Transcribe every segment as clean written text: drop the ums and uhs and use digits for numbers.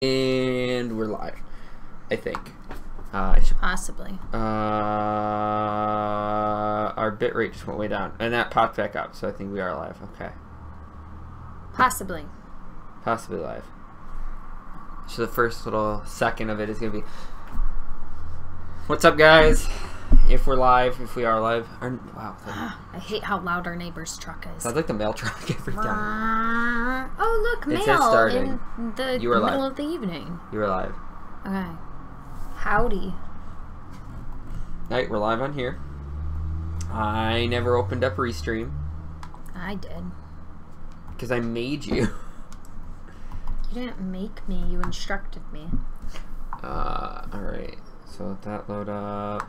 And we're live, I think. Possibly. Our bitrate just went way down, and that popped back up, so I think we are live. Okay. Possibly. Possibly live. So the first little second of it is going to be, what's up, guys? If we're live, if we are live. Wow. I hate how loud our neighbor's truck is. Sounds like the mail truck every time. Oh, look, mail in the middle of the evening. You are live. Okay. Howdy. Alright, we're live on here. I never opened up Restream. I did. Because I made you. You didn't make me, you instructed me. Alright. So let that load up.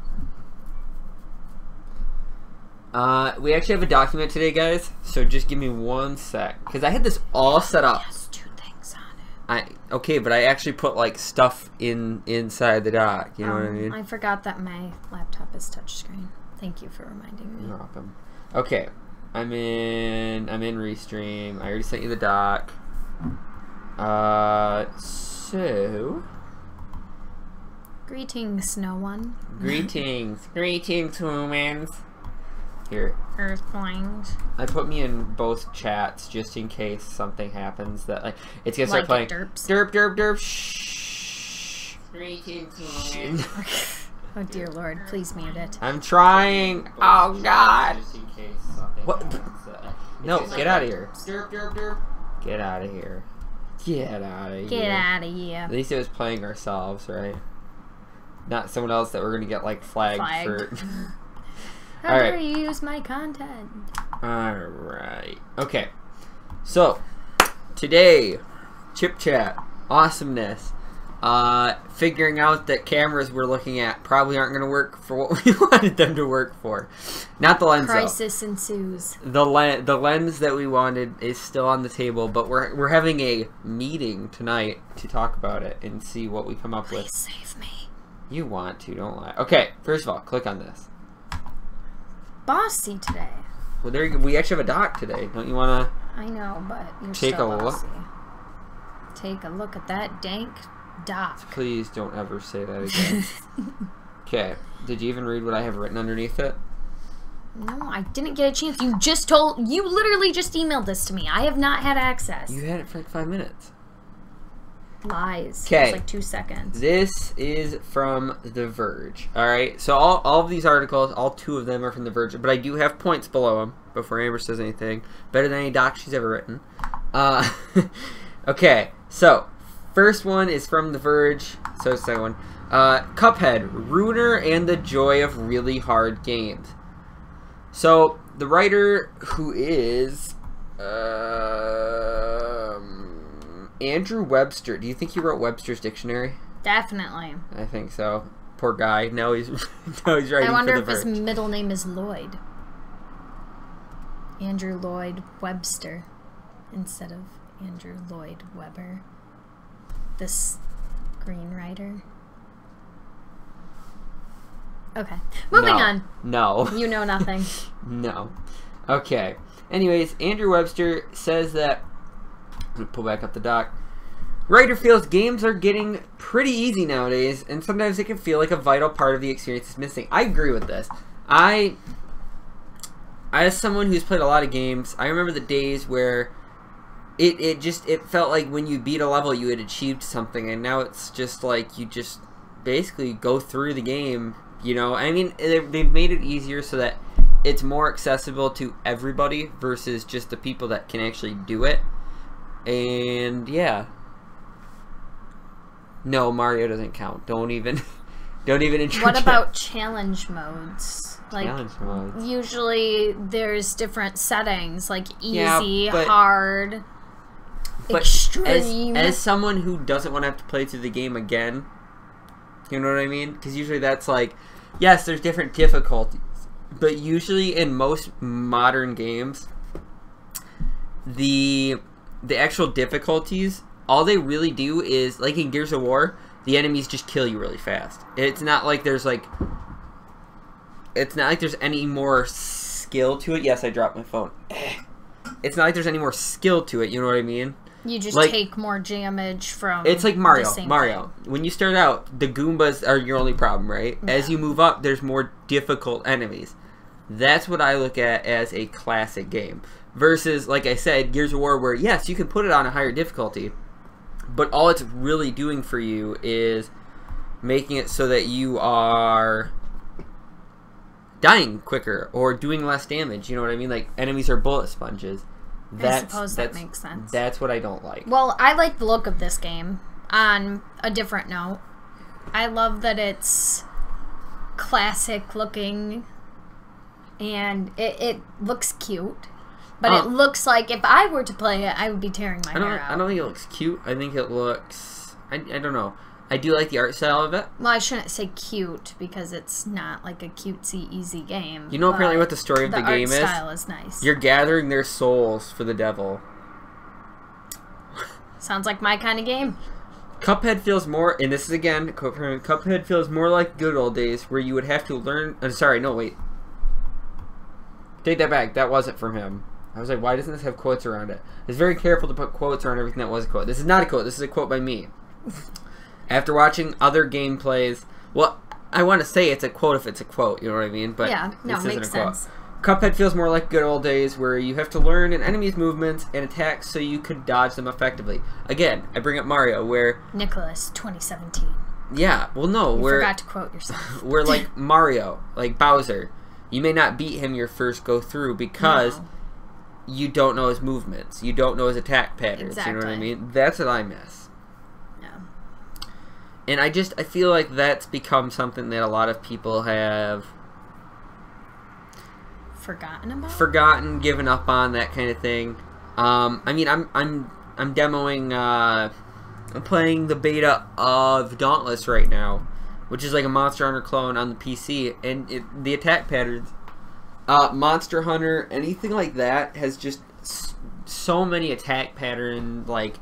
We actually have a document today, guys, so just give me 1 sec, because I had this all set up. It has 2 things on it. Okay, but I actually put like stuff inside the doc, you know what I mean? I forgot that my laptop is touchscreen. Thank you for reminding me. You're welcome. Okay, I'm in Restream. I already sent you the doc. So greetings, no one. Greetings, humans. Here. Earthlings. I put me in both chats just in case something happens that like it's gonna start playing. Derps. Derp derp derp. Shh. Greetings. Oh dear Lord, please mute it. I'm trying. Oh God. Just in case something What? happens, No, get out of here. Derp derp derp. Get out of here. Get out of here. Get out of here. At least it was playing ourselves, right? Not someone else that we're gonna get like flagged. For. How dare you use my content? Alright. Okay. So, today, ChipChat, awesomeness. Figuring out that cameras we're looking at probably aren't going to work for what we wanted them to work for. Not the lens, Crisis ensues. The lens that we wanted is still on the table, but we're having a meeting tonight to talk about it and see what we come up with. Please save me. You want to, don't lie. Okay, first of all, click on this. Bossy today. Well, there you go. We actually have a doc today. Don't you want to? I know, but you're take still a bossy. look. Take a look at that dank doc. Please don't ever say that again. Okay. Did you even read what I have written underneath it? No, I didn't get a chance. You literally just emailed this to me. I have not had access. You had it for like 5 minutes. Lies. Okay. It's like 2 seconds. This is from The Verge. Alright, so all of these articles, all 2 of them are from The Verge, but I do have points below them before Amber says anything. Better than any doc she's ever written. Okay, so first one is from The Verge. So it's the second one. Cuphead, Ruiner and the Joy of Really Hard Games. So the writer, who is Andrew Webster. Do you think he wrote Webster's Dictionary? Definitely. I think so. Poor guy. Now he's writing. I wonder for if The his Verge. middle name is Lloyd. Andrew Lloyd Webster instead of Andrew Lloyd Webber. The screenwriter. Okay. Moving on. No. You know nothing. No. Okay. Anyways, Andrew Webster says that. I'm gonna pull back up the doc. Writer feels games are getting pretty easy nowadays, and sometimes it can feel like a vital part of the experience is missing. I agree with this. As someone who's played a lot of games, I remember the days where it felt like when you beat a level you had achieved something, and now it's just like you just basically go through the game. You know, I mean, they've made it easier so that it's more accessible to everybody versus just the people that can actually do it. And yeah, no, Mario doesn't count. Don't even introduce. What about challenge modes? Like, challenge modes? Usually there's different settings, like easy, yeah, hard, extreme. As someone who doesn't want to have to play through the game again, you know what I mean? Because usually that's like, yes, there's different difficulties, but usually in most modern games, the actual difficulties, all they really do is, like in Gears of War, the enemies just kill you really fast. It's not like there's any more skill to it. Yes, I dropped my phone. It's not like there's any more skill to it, you know what I mean? You just like, take more damage from. It's like Mario. The same Mario. thing. When you start out, the Goombas are your only problem, right? Yeah. As you move up, there's more difficult enemies. That's what I look at as a classic game. Versus, like I said, Gears of War, where yes, you can put it on a higher difficulty, but all it's really doing for you is making it so that you are dying quicker or doing less damage. You know what I mean? Like, enemies are bullet sponges. I suppose that makes sense. That's what I don't like. Well, I like the look of this game. On a different note, I love that it's classic looking, and it looks cute. But it looks like if I were to play it, I would be tearing my hair out. I don't think it looks cute. I think it looks... I don't know. I do like the art style of it. Well, I shouldn't say cute because it's not like a cutesy, easy game. You know apparently what the story of the game is? The art style is nice. You're gathering their souls for the devil. Sounds like my kind of game. Cuphead feels more, and this is again, Cuphead feels more like good old days where you would have to learn... sorry, no, wait. Take that back. That wasn't from him. I was like, why doesn't this have quotes around it? I was very careful to put quotes around everything that was a quote. This is not a quote. This is a quote by me. After watching other gameplays, well, I want to say it's a quote if it's a quote, you know what I mean? But yeah, no, this makes isn't a sense. quote. Cuphead feels more like good old days where you have to learn an enemy's movements and attacks so you could dodge them effectively. Again, I bring up Mario where... Nicholas, 2017. Yeah, well, no. You forgot to quote yourself. We're like Mario, like Bowser. You may not beat him your first go through because you don't know his movements. You don't know his attack patterns. Exactly. You know what I mean? That's what I miss. Yeah. And I feel like that's become something that a lot of people have forgotten about. Forgotten, given up on, that kind of thing. I mean, I'm demoing. I'm playing the beta of Dauntless right now, which is like a Monster Hunter clone on the PC, and the attack patterns, Monster Hunter, anything like that has just so many attack pattern, like,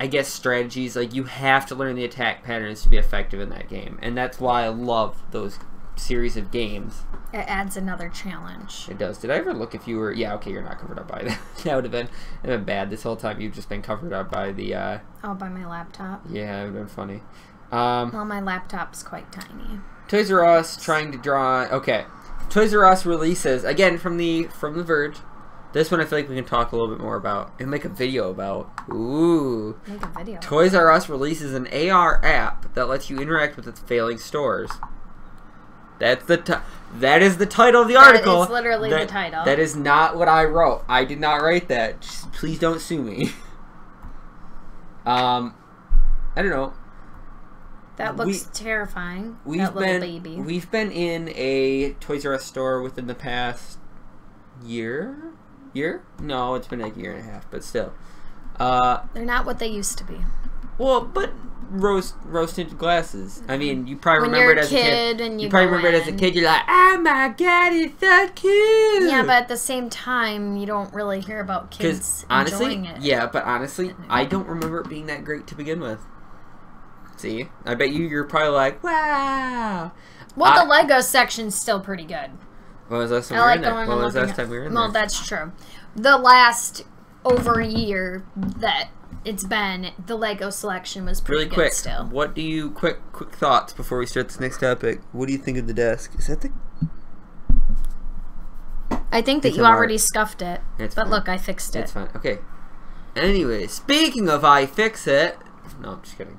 I guess, strategies. Like, you have to learn the attack patterns to be effective in that game, and that's why I love those series of games. It adds another challenge. It does. Did I ever look if you were... Yeah, okay, you're not covered up by that. That would have been bad. This whole time you've just been covered up by the... Oh, by my laptop? Yeah, it would have been funny. Well, my laptop's quite tiny. Toys R Us trying to draw... Okay. Toys R Us releases, again, from The Verge. This one I feel like we can talk a little bit more about and make a video about. Ooh. Make a video. Toys R Us releases an AR app that lets you interact with its failing stores. That is the title of the article. That is literally the title. That is not what I wrote. I did not write that. Just, please don't sue me. I don't know. That looks terrifying. That little baby. We've been in a Toys R Us store within the past year. No, it's been like a year and a half, but still. They're not what they used to be. Well, but rose tinted glasses. I mean, you probably when remember you're it as a kid. And you probably remember it as a kid. You're like, oh my god, it's so cute. Yeah, but at the same time, you don't really hear about kids enjoying it. Yeah, but honestly, I don't remember it being that great to begin with. See, I bet you're probably like, wow. Well, the Lego section's still pretty good. When was last time we were in there? When was last time we were in there? Well, that's true. The last over a year that it's been, the Lego selection was pretty good quick, still. What do you quick thoughts before we start this next topic? What do you think of the desk? Is that the? I think that you already scuffed it. It's but fine. Look, I fixed it. It's fine. Okay. Anyway, speaking of I fix it. No, I'm just kidding.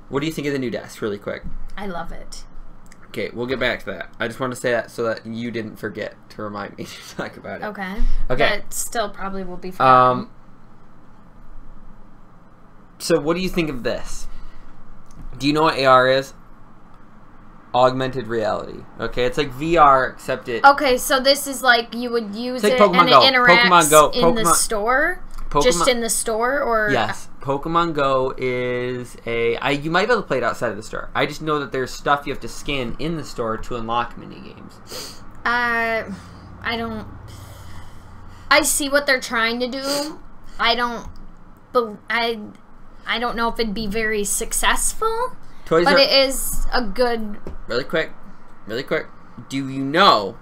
What do you think of the new desk, really quick? I love it. Okay, we'll get back to that. I just wanted to say that so that you didn't forget to remind me to talk about it. Okay. Okay. But still probably will be forgotten. So what do you think of this? Do you know what AR is? Augmented reality. Okay, it's like VR, except it... Okay, so this is like you would use like it Pokemon and Go. it interacts in the store? Pokemon, just in the store, or yes, Pokemon Go is you might be able to play it outside of the store. I just know that there's stuff you have to scan in the store to unlock mini games. I don't. I see what they're trying to do. I don't know if it'd be very successful. But it is a good. Really quick. Do you know?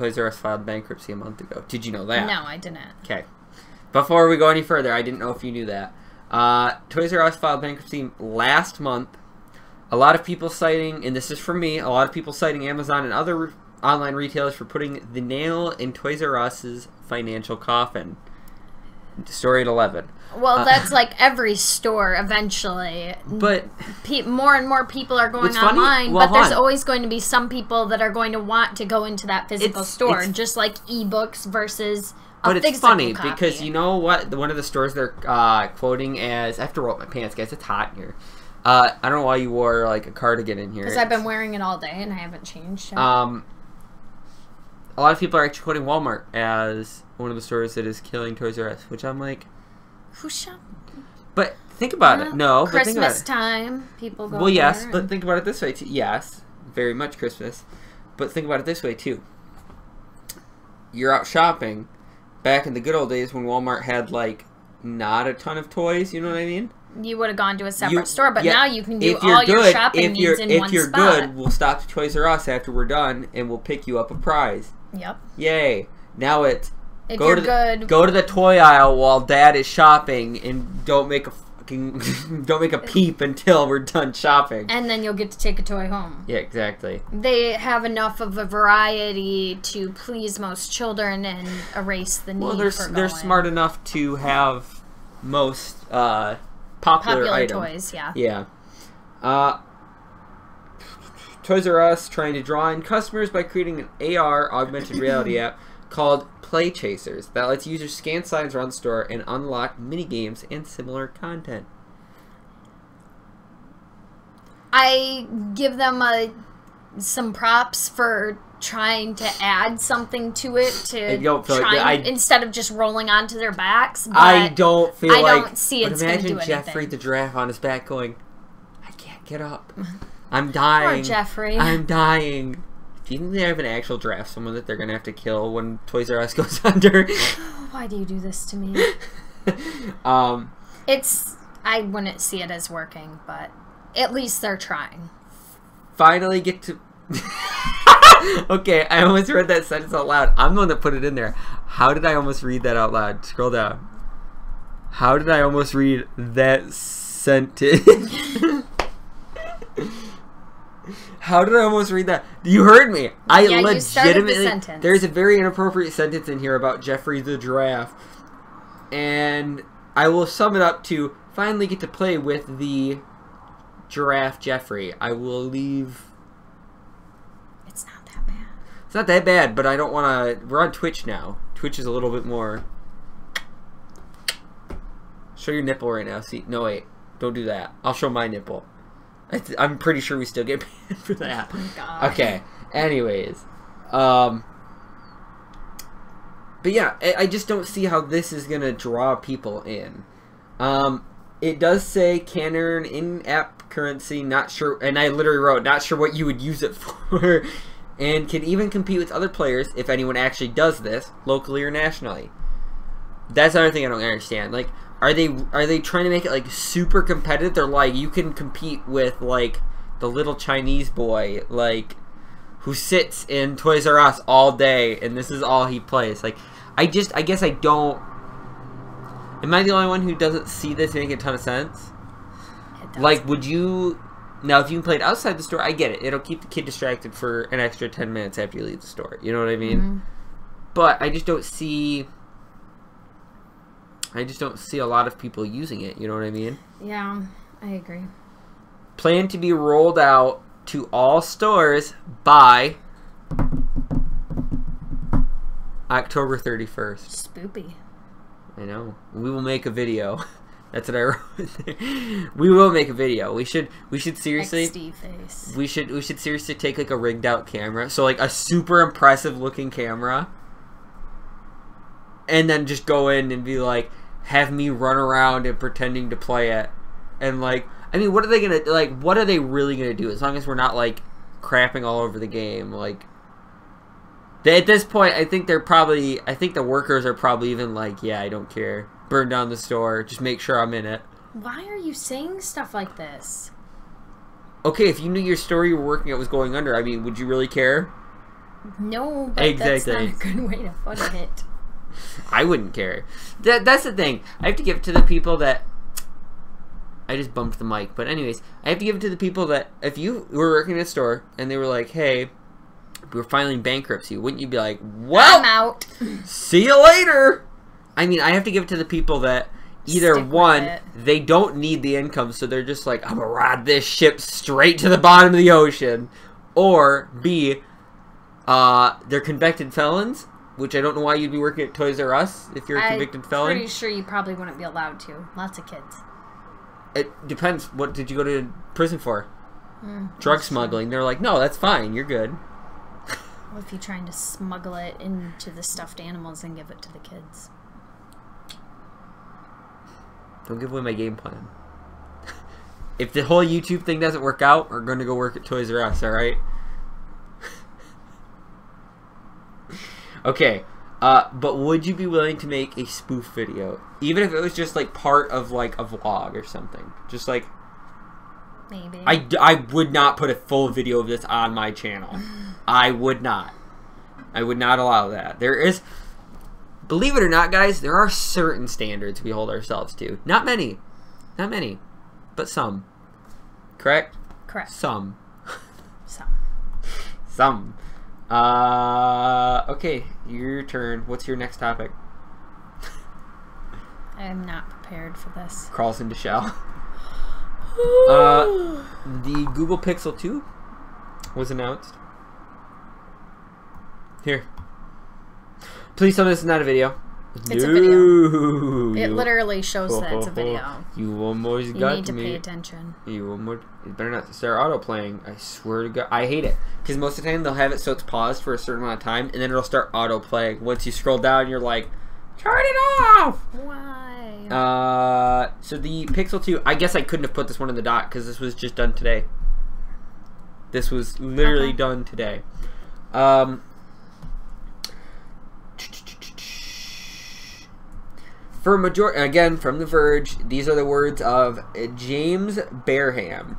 Toys R Us filed bankruptcy a month ago. Did you know that? No, I didn't. Okay. Before we go any further, I didn't know if you knew that. Toys R Us filed bankruptcy last month. A lot of people citing, and this is from me, a lot of people citing Amazon and other online retailers for putting the nail in Toys R Us's financial coffin. Story at 11. Well, that's like every store eventually. But more and more people are going online, but there's always going to be some people that are going to want to go into that physical store, just like ebooks versus a physical copy. But it's funny because you know what? One of the stores they're quoting as, I have to roll up my pants, guys. It's hot in here. I don't know why you wore like a cardigan in here. Because I've been wearing it all day and I haven't changed. A lot of people are actually quoting Walmart as one of the stores that is killing Toys R Us, which I'm like, who's shopping? But think about it. No, Christmas but think about it. Time, people go. Well, yes, but think about it this way too. Yes, very much Christmas, but think about it this way too. You're out shopping. Back in the good old days when Walmart had like not a ton of toys, you know what I mean? You would have gone to a separate store, but now you can do all your shopping needs in one spot. If you're good, we'll stop to Toys R Us after we're done, and we'll pick you up a prize. Yep. Yay! Now it's go to the toy aisle while Dad is shopping, and don't make a peep until we're done shopping. And then you'll get to take a toy home. Yeah, exactly. They have enough of a variety to please most children and erase the need. Well, they're smart enough to have most popular items. Toys. Yeah. Yeah. Toys R Us trying to draw in customers by creating an AR augmented reality app called Play Chasers that lets users scan signs around the store and unlock mini games and similar content. I give them some props for trying to add something to it instead of just rolling onto their backs. But I don't see it's going to do imagine Jeffrey anything. the giraffe on his back going, I can't get up. I'm dying. Poor Jeffrey. I'm dying. Do you think they have an actual giraffe, someone that they're going to have to kill when Toys R Us goes under? Why do you do this to me? I wouldn't see it as working, but at least they're trying. Finally get to... Okay, I almost read that sentence out loud. I'm the one that put it in there. How did I almost read that out loud? Scroll down. How did I almost read that sentence? How did I almost read that? You heard me. I legitimately... You the sentence. There's a very inappropriate sentence in here about Jeffrey the giraffe. And I will sum it up to finally get to play with the giraffe Jeffrey. I will leave... It's not that bad. It's not that bad, but I don't want to... We're on Twitch now. Twitch is a little bit more... Show your nipple right now. See? No, wait. Don't do that. I'll show my nipple. I'm pretty sure we still get banned for that. Oh my God. Okay. Anyways. But yeah, I just don't see how this is going to draw people in. It does say can earn in-app currency, not sure, and I literally wrote, not sure what you would use it for, and can even compete with other players if anyone actually does this, locally or nationally. That's another thing I don't understand. Like, are they trying to make it like super competitive? They're like, you can compete with like the little Chinese boy like who sits in Toys R Us all day and this is all he plays. Like, I guess I don't. Am I the only one who doesn't see this making a ton of sense? Like, would you now if you play it outside the store? I get it. It'll keep the kid distracted for an extra 10 minutes after you leave the store. You know what I mean? Mm-hmm. But I just don't see. A lot of people using it, you know what I mean? Yeah, I agree. Planned to be rolled out to all stores by October 31st. Spoopy. I know. We will make a video. That's what I wrote there. We will make a video. We should seriously XD face. We should seriously take like a rigged out camera. So like a super impressive looking camera. And then just go in and be like, have me run around and pretending to play it. And like, I mean, what are they gonna, like, what are they really gonna do? As long as we're not like crapping all over the game. Like, at this point, I think the workers are probably even like, yeah, I don't care. Burn down the store. Just make sure I'm in it. Why are you saying stuff like this? Okay, if you knew your store you were working at was going under, I mean, would you really care? No, but Exactly. that's not a good way to put it. I wouldn't care. That's the thing. I have to give it to the people that... I just bumped the mic. But anyways, I have to give it to the people that... If you were working at a store and they were like, hey, we're filing bankruptcy, wouldn't you be like, well, I'm out. See you later? I mean, I have to give it to the people that either, one, they don't need the income, so they're just like, I'm going to ride this ship straight to the bottom of the ocean. Or, B, they're convicted felons, which I don't know why you'd be working at Toys R Us if you're a convicted felon. I'm pretty sure you probably wouldn't be allowed to. Lots of kids. It depends. What did you go to prison for? Drug smuggling. They're like, no, that's fine. You're good. What if you're trying to smuggle it into the stuffed animals and give it to the kids? Don't give away my game plan. If the whole YouTube thing doesn't work out, we're going to go work at Toys R Us, alright? Okay. But would you be willing to make a spoof video? Even if it was just like part of like a vlog or something. Just like... Maybe. I would not put a full video of this on my channel. I would not. I would not allow that. There is... Believe it or not, guys, there are certain standards we hold ourselves to. Not many. Not many. But some. Correct? Correct. Some. Some. Some. Okay, your turn. What's your next topic? I am not prepared for this. Crawls into shell. The Google Pixel 2 was announced. Here. Please tell me this is not a video. It's a video. It literally shows that it's a video. You almost You got me. need to pay attention. You almost... It better not start auto playing. I swear to God. I hate it. Because most of the time they'll have it so it's paused for a certain amount of time, and then it'll start auto playing. Once you scroll down, you're like, turn it off! Why? So the Pixel 2, I guess I couldn't have put this one in the dock because this was just done today. This was literally done today. For a majority, again from The Verge, these are the words of James Barham.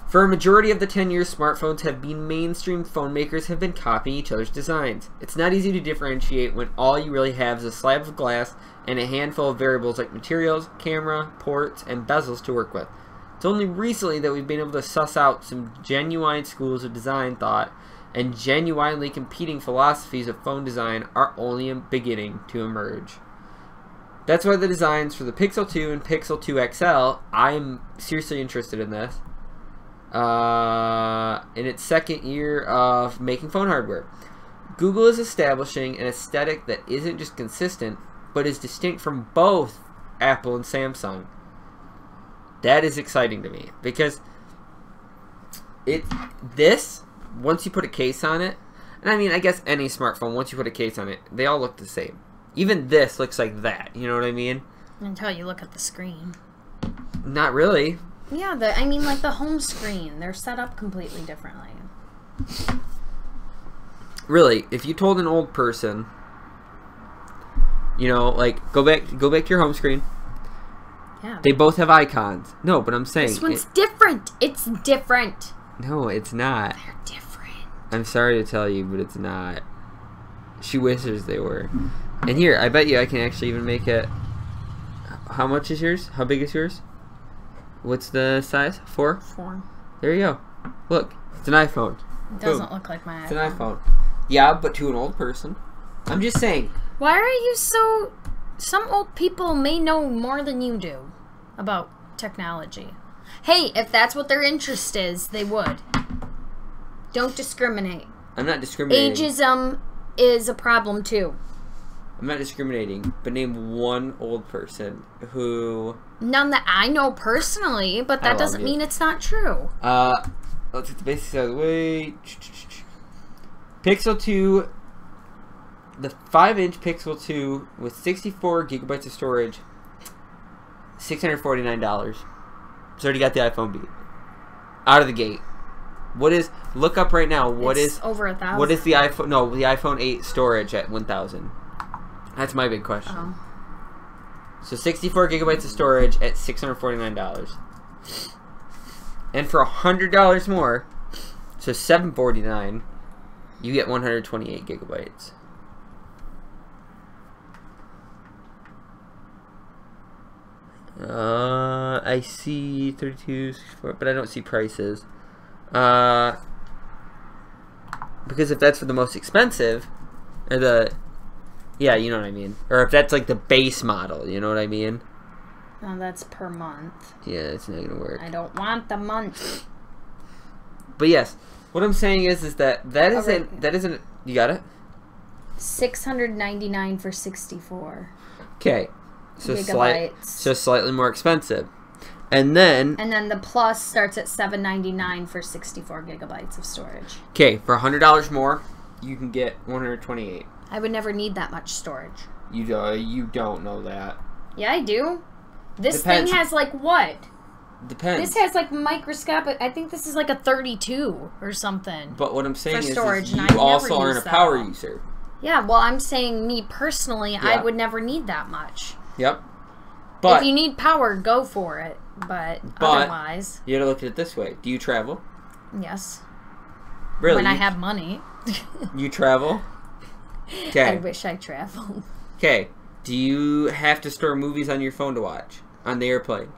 For a majority of the 10 years smartphones have been mainstream, phone makers have been copying each other's designs. It's not easy to differentiate when all you really have is a slab of glass and a handful of variables like materials, camera, ports, and bezels to work with. It's only recently that we've been able to suss out some genuine schools of design thought, and genuinely competing philosophies of phone design are only beginning to emerge. That's why the designs for the Pixel 2 and Pixel 2 XL, I'm seriously interested in this. In its second year of making phone hardware. Google is establishing an aesthetic that isn't just consistent, but is distinct from both Apple and Samsung. That is exciting to me, because once you put a case on it, and I mean, I guess any smartphone, once you put a case on it, they all look the same. Even this looks like that, you know what I mean? Until you look at the screen. Not really. Yeah, I mean, like the home screen. They're set up completely differently. Really, if you told an old person, you know, like, go back to your home screen. Yeah. They both have icons. No, but I'm saying... This one's different. It's different. No, it's not. They're different. I'm sorry to tell you, but it's not. She wishes they were. And here, I bet you I can actually even make it... How much is yours? How big is yours? What's the size? 4? 4. There you go. Look, it's an iPhone. It doesn't look like my iPhone. It's an iPhone. Yeah, but to an old person. I'm just saying. Why are you so... Some old people may know more than you do about technology. Hey, if that's what their interest is, they would. Don't discriminate. I'm not discriminating. Ageism is a problem too. I'm not discriminating, but name one old person who... None that I know personally, but that doesn't mean it's not true. Let's get the basics out of the way. Pixel 2, the 5-inch Pixel 2 with 64 gigabytes of storage, $649. It's already got the iPhone beat. Out of the gate. What is... Look up right now. What it's is... over 1,000. What is the iPhone... No, the iPhone 8 storage at 1,000? That's my big question. Oh. So 64 gigabytes of storage at $649. And for $100 more, so $749, You get 128 gigabytes. I see 32, 64, but I don't see prices. Because if that's for the most expensive, or yeah, you know what I mean. Or if that's like the base model, you know what I mean? Oh, that's per month. Yeah, it's not gonna work. I don't want the month. But yes, what I'm saying is that isn't. You got it? $699 for 64. Okay, so gigabytes. Slightly more expensive, and then the Plus starts at $799 for 64 gigabytes of storage. Okay, for $100 more, you can get 128. I would never need that much storage. You don't know that. Yeah, I do. This Depends. thing has like what? Depends. This has like microscopic. I think this is like a 32 or something. But what I'm saying is you and also aren't a power user. Yeah, well, I'm saying me personally, Yeah. I would never need that much. Yep. But if you need power, go for it. But otherwise, you gotta look at it this way. Do you travel? Yes. Really? When I have money. You travel? Okay. I wish I traveled. Okay. Do you have to store movies on your phone to watch on the airplane?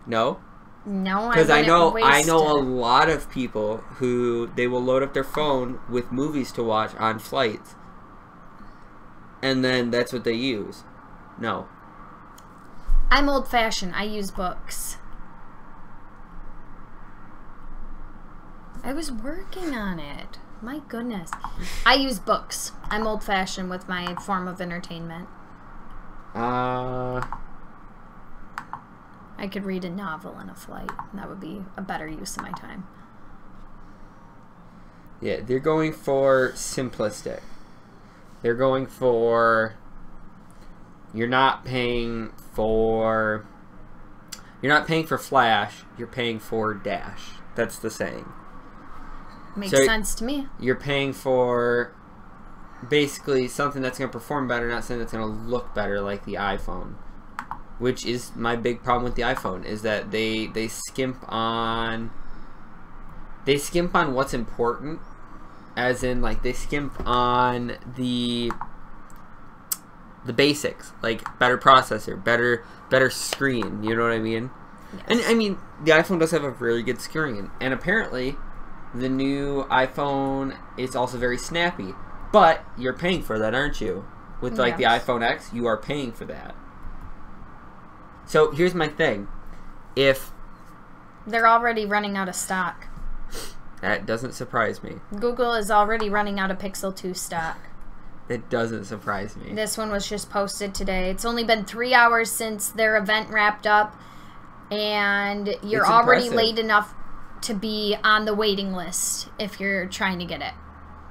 No. No, because I know a a lot of people who they will load up their phone with movies to watch on flights, and then that's what they use. No. I'm old-fashioned. I use books. I was working on it. My goodness. I use books. I'm old-fashioned with my form of entertainment. I could read a novel in a flight. That would be a better use of my time. Yeah, they're going for simplistic. They're going for... You're not paying for Flash. You're paying for Dash. That's the saying. Makes sense to me. You're paying for basically something that's going to perform better, not something that's going to look better like the iPhone. Which is my big problem with the iPhone, is that they skimp on what's important, as in like they skimp on the basics, like better processor, better screen, you know what I mean? Yes. And I mean the iPhone does have a really good screen, and apparently the new iPhone is also very snappy. But you're paying for that, aren't you? With like the iPhone X, you are paying for that. So here's my thing. If they're already running out of stock. That doesn't surprise me. Google is already running out of Pixel 2 stock. It doesn't surprise me. This one was just posted today. It's only been 3 hours since their event wrapped up, and you're already late enough to be on the waiting list if you're trying to get it.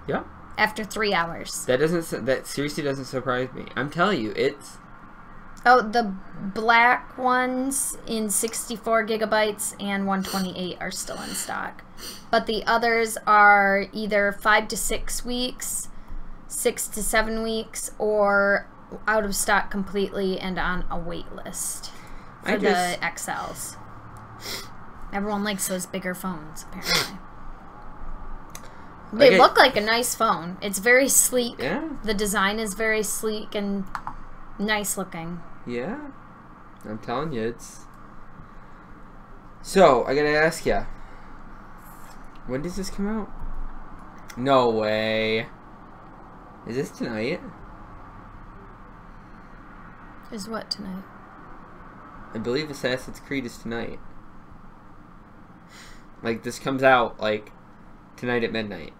Yeah. After 3 hours. That seriously doesn't surprise me. I'm telling you, it's... Oh, the black ones in 64 gigabytes and 128 are still in stock. But the others are either 5 to 6 weeks, 6 to 7 weeks, or out of stock completely and on a wait list for the XLs. Everyone likes those bigger phones, apparently. They look like a nice phone. It's very sleek. Yeah. The design is very sleek and nice looking. Yeah. I'm telling you, it's... So, I gotta ask ya. When does this come out? No way. Is this tonight? Is what tonight? I believe Assassin's Creed is tonight. Like, this comes out, like, tonight at midnight.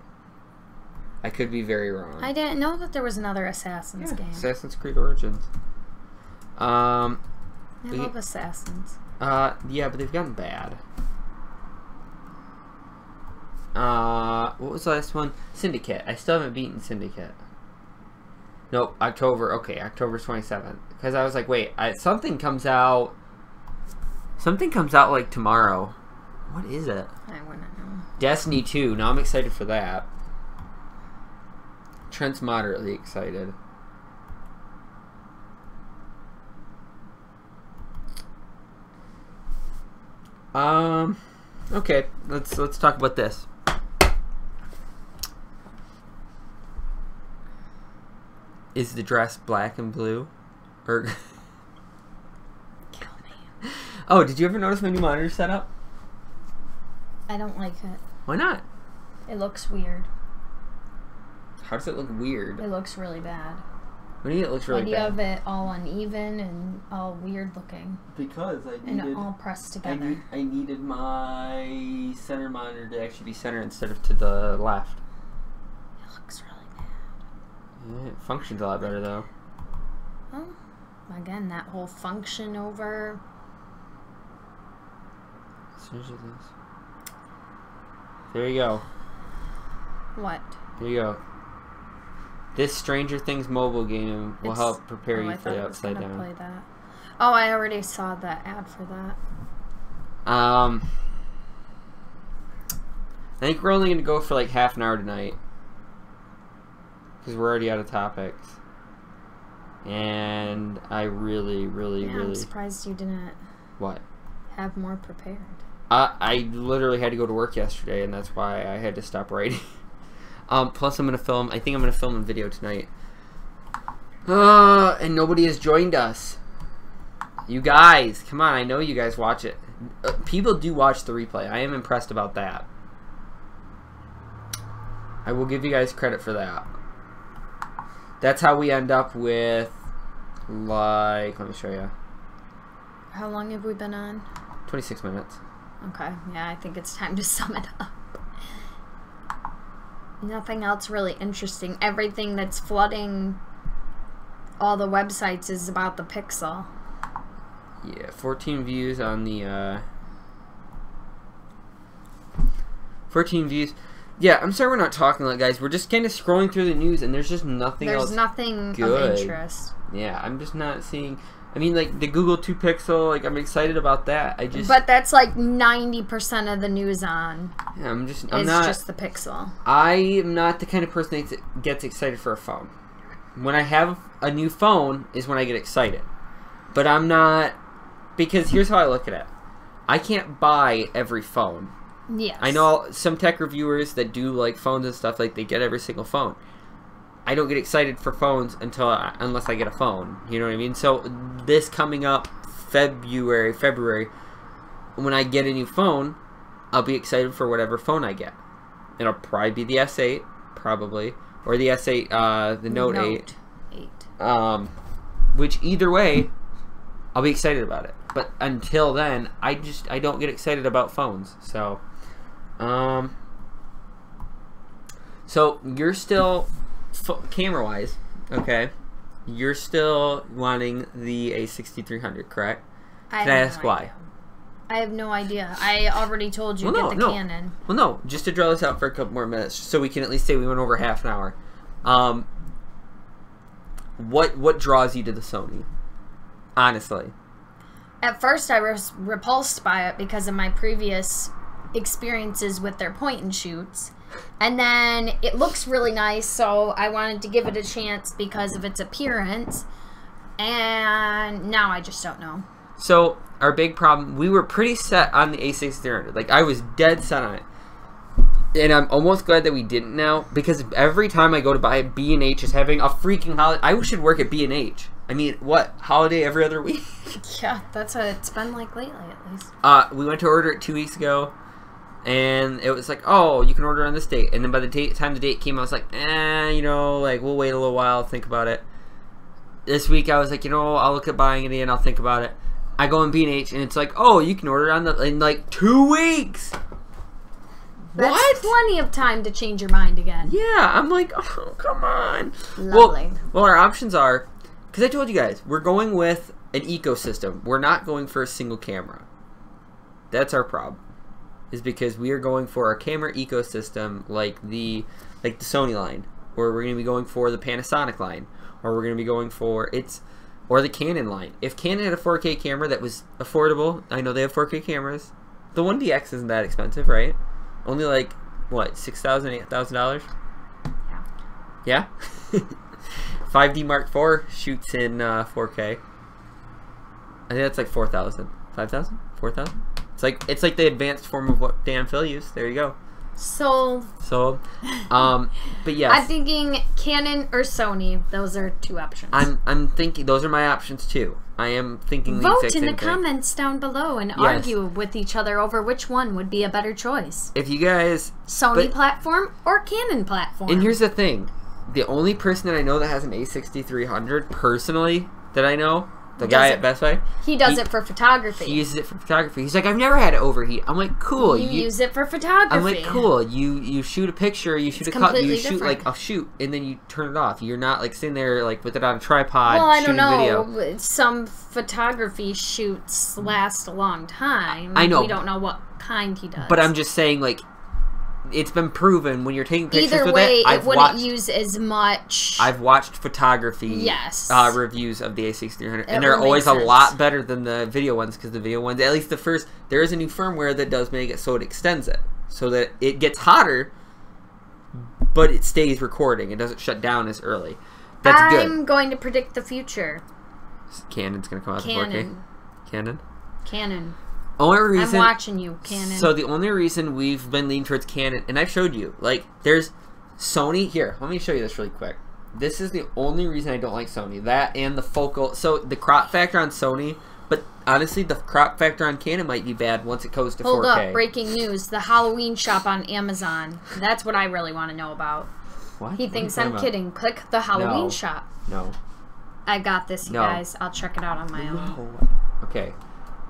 I could be very wrong. I didn't know that there was another Assassin's game. Assassin's Creed Origins. I love Assassins. Yeah, but they've gotten bad. What was the last one? Syndicate. I still haven't beaten Syndicate. Nope, October. Okay, October 27th. Because I was like, wait, something comes out. Something comes out like tomorrow. What is it? I wouldn't know. Destiny 2. Now I'm excited for that. Trent's moderately excited. Okay, let's talk about this. Is the dress black and blue? Or Kill me. oh, did you ever notice my new monitor setup? I don't like it. Why not? It looks weird. How does it look weird? It looks really bad. What do you mean it looks really Why do you bad? have it all uneven and all weird looking? Because I needed... And all pressed together. I needed my center monitor to actually be center instead of to the left. It looks really bad. Yeah, it functions a lot better though. Oh, again, that whole function over... There you go. What? There you go. This Stranger Things mobile game will help prepare you for the Upside Down. Play that. Oh, I already saw the ad for that. I think we're only going to go for like half an hour tonight. Because we're already out of topics. And I really... I'm surprised you didn't... What? Have more prepared. I literally had to go to work yesterday, and that's why I had to stop writing. Plus, I'm going to film... I think I'm going to film a video tonight. And nobody has joined us. You guys, come on. I know you guys watch it. People do watch the replay. I am impressed about that. I will give you guys credit for that. That's how we end up with, like... Let me show you. How long have we been on? 26 minutes. Okay, yeah, I think it's time to sum it up. Nothing else really interesting. Everything that's flooding all the websites is about the Pixel. Yeah, 14 views on the, 14 views. Yeah, I'm sorry we're not talking like guys. We're just kind of scrolling through the news and there's just nothing else. There's nothing good. Of interest. Yeah, I'm just not seeing... I mean, like, the Google 2 Pixel, like, I'm excited about that. I just... But that's, like, 90% of the news on. Yeah, I'm it's not... just the Pixel. I am not the kind of person that gets excited for a phone. When I have a new phone is when I get excited. But I'm not... Because here's how I look at it. I can't buy every phone. Yes. I know some tech reviewers that do, like, phones and stuff, like, they get every single phone. I don't get excited for phones unless I get a phone. You know what I mean? So this coming up February, when I get a new phone, I'll be excited for whatever phone I get. It'll probably be the S8, probably, or the S8, the Note 8. Which either way, I'll be excited about it. But until then, I don't get excited about phones. So, so you're still. Camera-wise, okay, you're still wanting the A6300, correct? Can I ask why? I have no idea. I already told you get the Canon. Well, no, just to draw this out for a couple more minutes, so we can at least say we went over half an hour. What draws you to the Sony? Honestly. At first, I was repulsed by it because of my previous experiences with their point-and-shoots. And then it looks really nice, so I wanted to give it a chance because of its appearance. And now I just don't know. So our big problem, we were pretty set on the A6300. Like, I was dead set on it. And I'm almost glad that we didn't now, because every time I go to buy it, B&H is having a freaking holiday. I should work at B&H. I mean, what? Holiday every other week? Yeah, that's what it's been like lately, at least. We went to order it 2 weeks ago. And it was like, oh, you can order on this date. And then by the time the date came, I was like, you know, like, we'll wait a little while, think about it. This week, I was like, you know, I'll look at buying it and I'll think about it. I go on B&H, and it's like, oh, you can order it in like 2 weeks. That's plenty of time to change your mind again. Yeah, I'm like, oh, come on. Lovely. Well, our options are, because I told you guys, we're going with an ecosystem. We're not going for a single camera. That's our problem. Is because we are going for a camera ecosystem like the Sony line, or we're going to be going for the Panasonic line, or we're going to be going for or the Canon line. If Canon had a 4K camera that was affordable, I know they have 4K cameras. The 1DX isn't that expensive, right? Only like what, $6,000, $8,000? Yeah. Yeah. 5D Mark IV shoots in 4K. I think that's like 4,000, 5,000, 4,000. It's like the advanced form of what Dan Phil used. There you go. So, but yes. I'm thinking Canon or Sony. Those are 2 options. I'm thinking those are my options too. I am thinking the Vote exact in same the thing. comments down below and argue with each other over which one would be a better choice. If you guys... Sony platform or Canon platform. And here's the thing. The only person that I know that has an A6300, personally, that I know, the guy at Best Buy. He does it for photography. He uses it for photography. He's like, I've never had it overheat. I'm like, cool. You use it for photography. I'm like, cool. You shoot a picture, you shoot a cut, you shoot like a shoot, and then you turn it off. You're not like sitting there like with it on a tripod. Well, I don't know. Video. Some photography shoots last a long time. I know. We don't know what kind he does. But I'm just saying, like, it's been proven when you're taking pictures either with way, it wouldn't use as much. I've watched photography reviews of the A6300, and they're always a lot better than the video ones, because the video ones, at least the first, there is a new firmware that does make it so it extends it, so that it gets hotter, but it stays recording. It doesn't shut down as early. That's good. I'm going to predict the future. Canon's going to come out to 4K. Canon? Only reason, I'm watching you, Canon. So the only reason we've been leaning towards Canon, and I've showed you, like, there's Sony. Here, let me show you this really quick. This is the only reason I don't like Sony. That and the focal. So the crop factor on Sony, but honestly, the crop factor on Canon might be bad once it goes to 4K. Hold up, breaking news. The Halloween shop on Amazon. That's what I really want to know about. What? He thinks I'm kidding. Click the Halloween shop. No. I got this, you guys. I'll check it out on my own. Okay.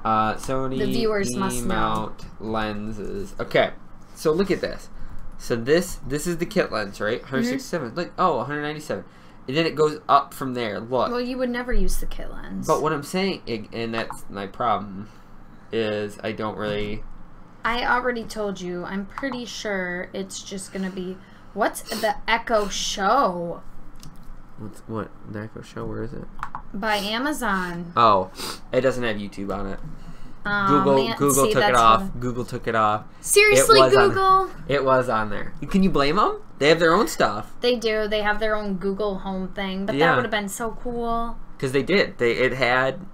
Sony the viewers must mount lenses. Okay, so look at this. So this is the kit lens, right? 167. Look, 197. And then it goes up from there. Look. Well, you would never use the kit lens. But what I'm saying, and that's my problem, is I don't really. I already told you. I'm pretty sure it's just gonna be. What's the Echo Show? What? The Echo Show? Where is it? By Amazon. Oh, it doesn't have YouTube on it. Google took it off. Google took it off. Seriously, Google? It was on there. Can you blame them? They have their own stuff. They do. They have their own Google Home thing. But that would have been so cool. Because they did. It had.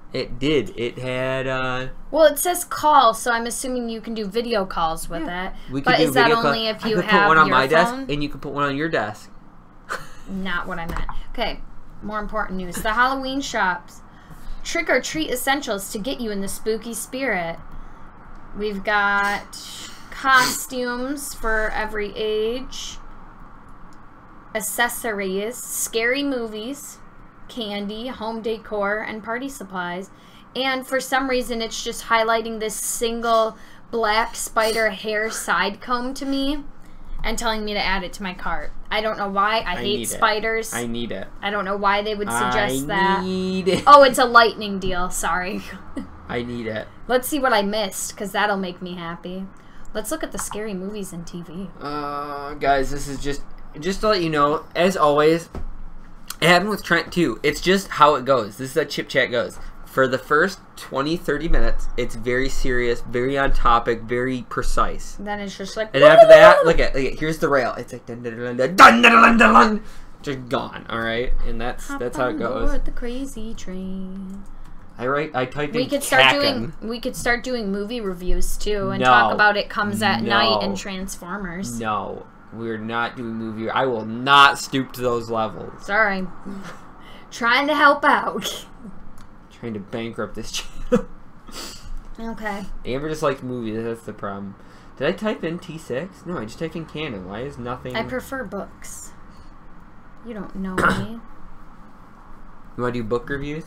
Well, it says call, so I'm assuming you can do video calls with it. But is that only if you have your phone? I could put one on my desk, and you can put one on your desk. Not what I meant. Okay, more important news. The Halloween shops. Trick or treat essentials to get you in the spooky spirit. We've got costumes for every age, accessories, scary movies, candy, home decor, and party supplies. And for some reason, it's just highlighting this single black spider hair side comb to me and telling me to add it to my cart. I don't know why. I hate spiders. I need it. I don't know why they would suggest that. I need it. Oh, it's a lightning deal. Sorry. I need it. Let's see what I missed, because that'll make me happy. Let's look at the scary movies and TV. Guys, this is just to let you know, as always, it happened with Trent too. It's just how it goes. This is how ChipChat goes. For the first 20-30 minutes, it's very serious, very on topic, very precise. Then it's just like... And after that, look at here's the rail. It's like dun dun dun dun dun dun dun dun, just gone. All right, and that's how it goes. The crazy train. I typed in. We could start doing movie reviews too, and talk about It Comes at Night and Transformers. No, we're not doing movie. I will not stoop to those levels. Sorry, trying to help out. Trying to bankrupt this channel. Okay. Amber just likes movies. That's the problem. Did I type in T6? No, I just typed in Canon. Why is nothing? I prefer books. You don't know me. You want to do book reviews?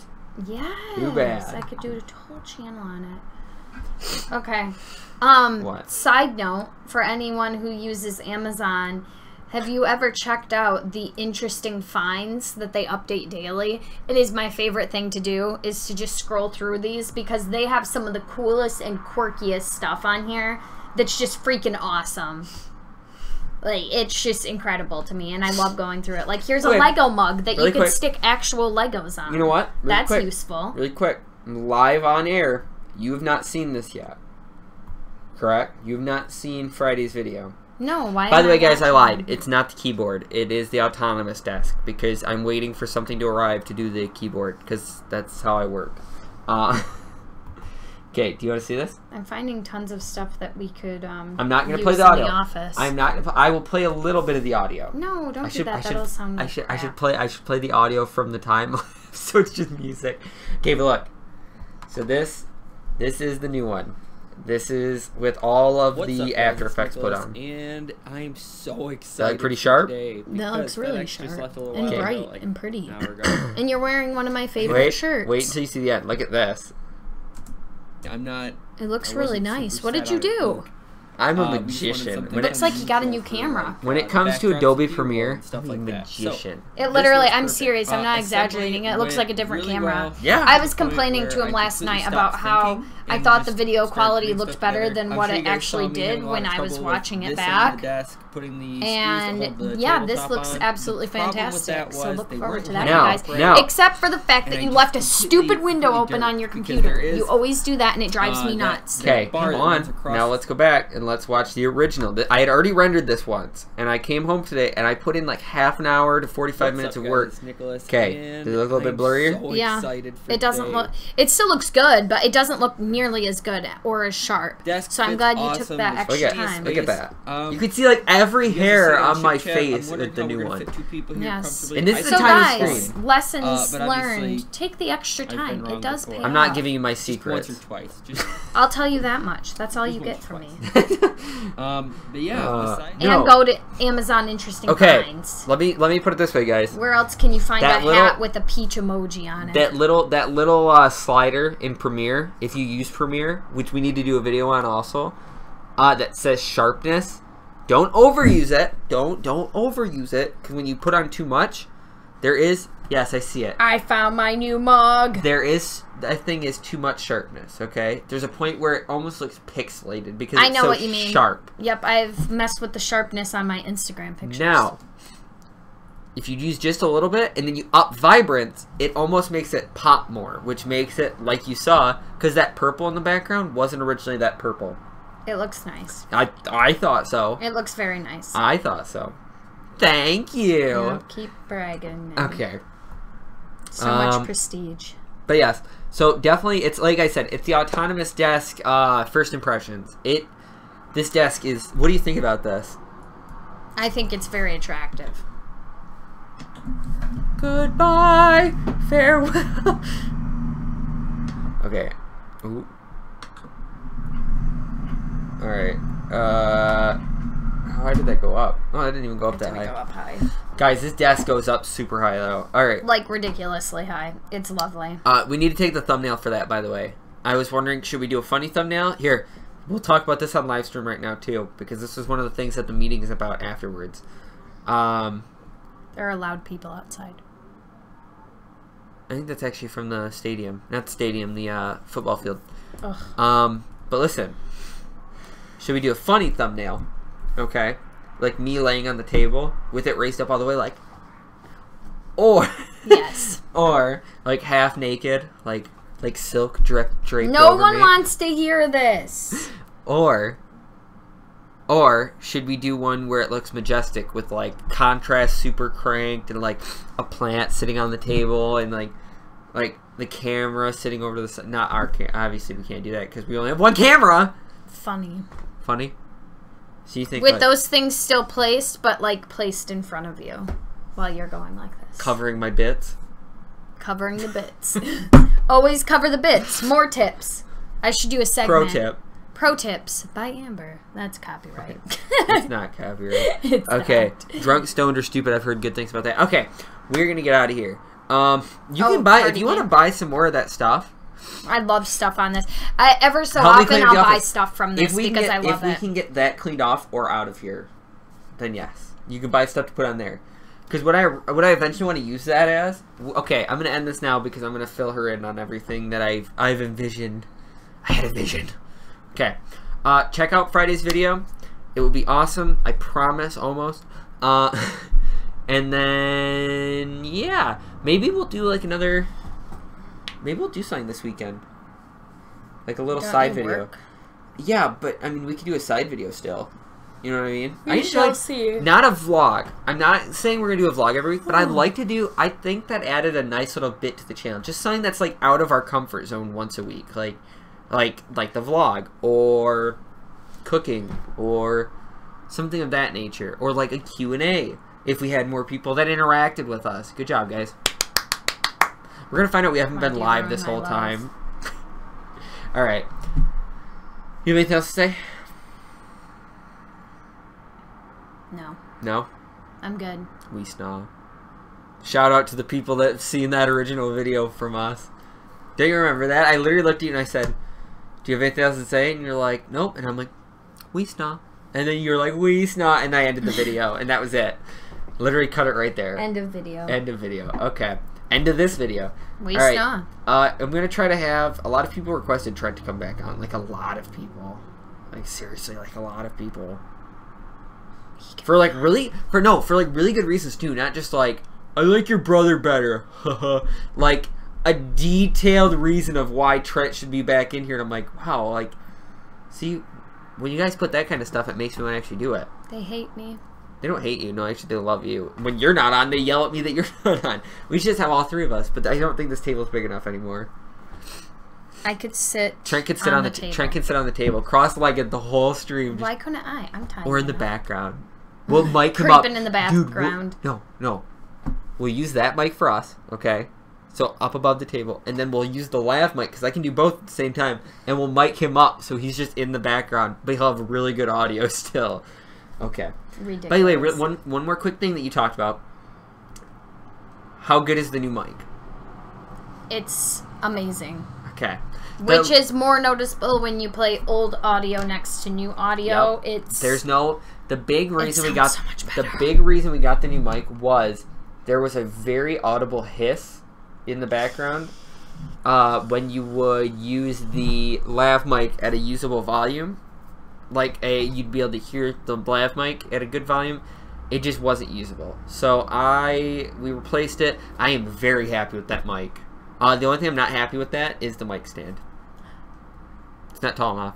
Yes. Too bad. I could do a whole channel on it. Okay. What? Side note, for anyone who uses Amazon, have you ever checked out the interesting finds that they update daily? It is my favorite thing to do, is to just scroll through these, because they have some of the coolest and quirkiest stuff on here that's just freaking awesome. Like, it's just incredible to me, and I love going through it. Like, here's a Lego mug that you can stick actual Legos on. You know what? That's useful. Really quick. Live on air. You have not seen this yet. Correct? You have not seen Friday's video. No, why? By the way, guys, I lied. It's not the keyboard. It is the autonomous desk, because I'm waiting for something to arrive to do the keyboard, because that's how I work. Okay, do you want to see this? I'm finding tons of stuff that we could. I'm not going to use play the in audio. The office. I'm not. I will play a little bit of the audio. No, don't do that. That'll sound. I should play the audio from the time, so it's just music. Okay, but look. So this is the new one. This is with all of the After Effects put on. And I'm so excited. Is that like pretty sharp? That looks really sharp and bright and pretty. And you're wearing one of my favorite shirts. Wait until you see the end. Look at this. I'm not. It looks really nice. What did you do? I'm a magician. It looks like you got a new camera. When it comes to Adobe Premiere, I'm a magician. It literally, I'm serious, I'm not exaggerating. It looks like a different camera. Yeah. I was complaining to him last night about how I thought the video quality looked better than what it actually did when I was watching it back. And yeah, this looks absolutely fantastic. So look forward to that, guys. Except for the fact that you left a stupid window open on your computer. You always do that, and it drives me nuts. Okay, come on. Now let's go back and let's watch the original. I had already rendered this once, and I came home today, and I put in like half an hour to 45 minutes of work. Okay, does it look a little bit blurrier? Yeah, it doesn't look. It still looks good, but it doesn't look nearly as good or as sharp. So I'm glad you took that extra time. Look at that. You can see like every hair on my face with the new one. Yes. And this is so the tiny guys, screen. Lessons learned. Take the extra time. It does pay off. I'm not giving you my secrets. Once or twice. I'll tell you that much. That's all you get from me. But yeah. And go to Amazon Interesting Finds. Let me put it this way, guys. Where else can you find a hat with a peach emoji on it? That little slider in Premiere, if you use Premiere, which we need to do a video on also, that says sharpness. Don't overuse it. Don't overuse it, because when you put on too much, there is. Yes, I see it. I found my new mug. That thing is too much sharpness, okay? There's a point where it almost looks pixelated because I know it's so what you mean. Sharp. Yep, I've messed with the sharpness on my Instagram pictures. Now, if you use just a little bit and then you up vibrance, it almost makes it pop more, which makes it, like you saw, because that purple in the background wasn't originally that purple. It looks nice. I thought so. It looks very nice. I thought so. Thank you. Yeah, keep bragging. Man. Okay. So much prestige. But yes, so definitely, it's like I said, it's the autonomous desk. First impressions. This desk is. What do you think about this? I think it's very attractive. Goodbye, farewell. Okay. Ooh. All right. How did that go up? Oh, I didn't even go up that high. Go up high. Guys, this desk goes up super high though. All right. Like ridiculously high. It's lovely. We need to take the thumbnail for that, by the way. I was wondering, should we do a funny thumbnail? Here, we'll talk about this on live stream right now too, because this is one of the things that the meeting is about afterwards. There are loud people outside. I think that's actually from the stadium. Not the stadium, the football field. Ugh. But listen. Should we do a funny thumbnail? Okay. Like me laying on the table with it raised up all the way, like. Or. Yes. Or like half naked, like silk draped over me. No one wants to hear this. Or should we do one where it looks majestic with like contrast super cranked and like a plant sitting on the table and like the camera sitting over the side? Not our camera. Obviously we can't do that because we only have one camera. Funny. So you think with like, those things still placed, but like placed in front of you while you're going like this. Covering my bits. Covering the bits. Always cover the bits. More tips. I should do a segment. Pro tip. Pro tips by Amber. That's copyright. It's not copyright. It's okay. not. Drunk, stoned, or stupid. I've heard good things about that. Okay. We're gonna get out of here. You can buy if you want to buy some more of that stuff. I love stuff on this. Ever so often I'll buy stuff from this because I love it. If we can get that cleaned off or out of here, then yes. You can buy stuff to put on there. Because what I eventually want to use that as... Okay, I'm going to end this now because I'm going to fill her in on everything that I've envisioned. I had a vision. Okay. Check out Friday's video. It will be awesome. I promise, almost. And then, yeah. Maybe we'll do like another... Maybe we'll do something this weekend. Like a little side video. Work? Yeah, but I mean, we could do a side video still. You know what I mean? We shall see. Not a vlog. I'm not saying we're going to do a vlog every week, but I'd like to do... I think that added a nice little bit to the channel. Just something that's like out of our comfort zone once a week. Like, like the vlog or cooking or something of that nature, or like a Q&A if we had more people that interacted with us. Good job, guys. We're gonna find out we haven't been live this whole time. All right. You have anything else to say? No. No? I'm good. We snaw. Shout out to the people that have seen that original video from us. Do you remember that? I literally looked at you and I said, do you have anything else to say? And you're like, nope. And I'm like, we snaw. And then you're like, we snaw. And I ended the video. And that was it. Literally cut it right there. End of video. End of video. Okay. End of this video. We All right. snaw. I'm going to try to have... A lot of people requested Trent to come back on. Like, a lot of people. Like, seriously, like, a lot of people. For, like, really... For really good reasons, too. Not just, like, I like your brother better. Like, a detailed reason of why Trent should be back in here. And I'm like, wow, like... See, when you guys put that kind of stuff, it makes me want to actually do it. They hate me. They don't hate you. No, actually, they love you. When you're not on, they yell at me that you're not on. We should just have all three of us, but I don't think this table's big enough anymore. I could sit. Trent can sit on the table. Trent can sit on the table, cross-legged the whole stream. Why couldn't I? I'm tired. Or in the background. We'll mic him up. Creeping in the background. Dude, no. We'll use that mic for us, okay? So up above the table, and then we'll use the lav mic because I can do both at the same time, and we'll mic him up so he's just in the background, but he'll have really good audio still. Okay. Ridiculous. By the way, one more quick thing that you talked about. How good is the new mic? It's amazing. Okay. Which is more noticeable when you play old audio next to new audio. Yep. It's the big reason we got so much better. the big reason we got the new mic was there was a very audible hiss in the background when you would use the lav mic at a usable volume. Like you'd be able to hear the lav mic at a good volume. It just wasn't usable. So we replaced it. I am very happy with that mic. The only thing I'm not happy with that is the mic stand. It's not tall enough.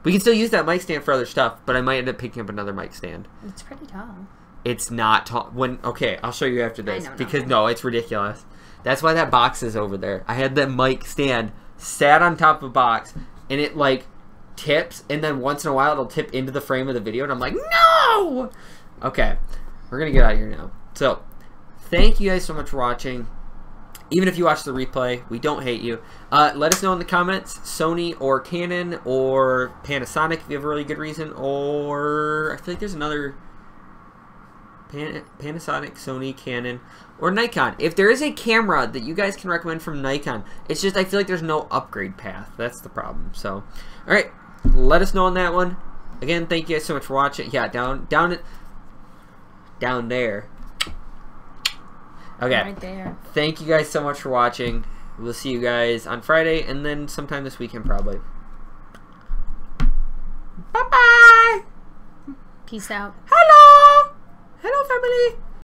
We can still use that mic stand for other stuff, but I might end up picking up another mic stand. It's pretty tall. It's not tall. Okay, I'll show you after this. I know, Because no, it's ridiculous. That's why that box is over there. I had that mic stand sat on top of a box, and it like tips, and then once in a while it'll tip into the frame of the video, and I'm like, no! Okay, we're gonna get out of here now. So, thank you guys so much for watching. Even if you watch the replay, we don't hate you. Let us know in the comments, Sony or Canon or Panasonic if you have a really good reason, or I feel like there's another Panasonic, Sony, Canon, or Nikon. If there is a camera that you guys can recommend from Nikon, it's just I feel like there's no upgrade path. That's the problem. So, all right, let us know on that one. Again, thank you guys so much for watching. Yeah, down there. Okay. Right there. Thank you guys so much for watching. We'll see you guys on Friday and then sometime this weekend probably. Bye-bye. Peace out. Hello. Hello, family.